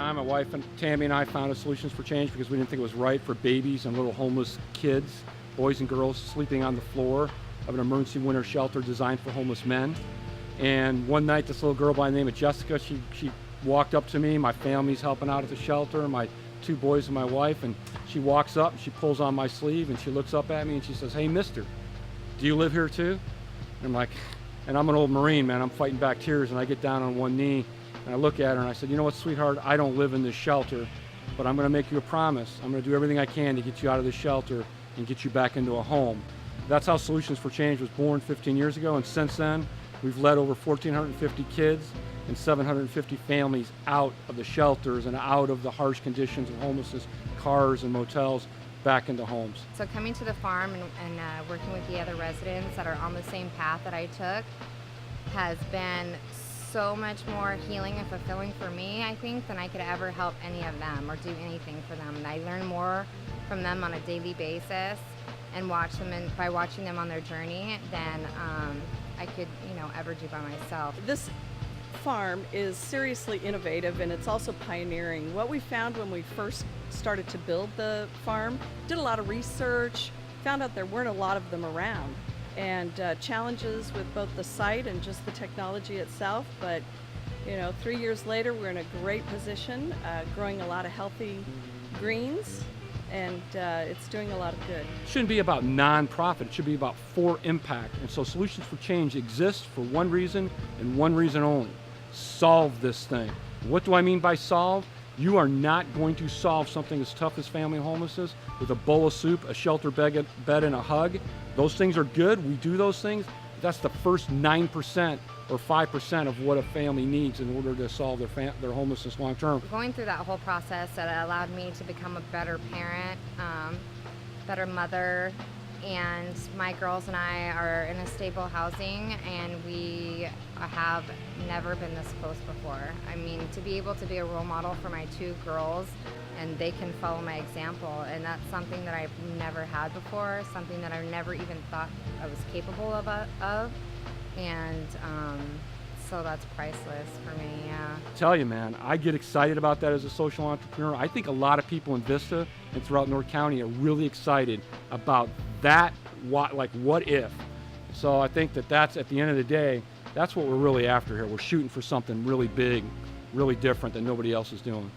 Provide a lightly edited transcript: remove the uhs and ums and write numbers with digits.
time, my wife and Tammy and I founded Solutions for Change because we didn't think it was right for babies and little homeless kids, boys and girls, sleeping on the floor of an emergency winter shelter designed for homeless men. And one night, this little girl by the name of Jessica, she walked up to me. My family's helping out at the shelter, my 2 boys and my wife, and she walks up and she pulls on my sleeve and she looks up at me and she says, "Hey, mister, do you live here too?" And I'm like, and I'm an old Marine, man, I'm fighting back tears, and I get down on one knee and I look at her and I said, "You know what, sweetheart, I don't live in this shelter, but I'm gonna make you a promise. I'm gonna do everything I can to get you out of this shelter and get you back into a home." That's how Solutions for Change was born 15 years ago, and since then, we've led over 1,450 kids and 750 families out of the shelters and out of the harsh conditions of homelessness, cars and motels, back into homes. So coming to the farm and working with the other residents that are on the same path that I took has been so much more healing and fulfilling for me, I think, than I could ever help any of them or do anything for them. And I learn more from them on a daily basis and by watching them on their journey than I could, ever do by myself. This farm is seriously innovative, and it's also pioneering. What we found when we first started to build the farm, did a lot of research, found out there weren't a lot of them around, and challenges with both the site and just the technology itself. But 3 years later, we're in a great position, growing a lot of healthy greens, and it's doing a lot of good. It shouldn't be about nonprofit, it should be about for impact. And so Solutions for Change exists for one reason and one reason only: solve this thing. What do I mean by solve? You are not going to solve something as tough as family homelessness with a bowl of soup, a shelter bed, and a hug. Those things are good, we do those things. That's the first 9% or 5% of what a family needs in order to solve their homelessness long term. Going through that whole process, that allowed me to become a better parent, better mother, and my girls and I are in a stable housing, and we have never been this close before. I mean, to be able to be a role model for my 2 girls, and they can follow my example, and that's something that I've never had before, something that I never even thought I was capable of, and so that's priceless for me. Yeah. Tell you, man, I get excited about that as a social entrepreneur. I think a lot of people in Vista and throughout North County are really excited about that, what if. So I think that's, at the end of the day, that's what we're really after here. We're shooting for something really big, really different that nobody else is doing.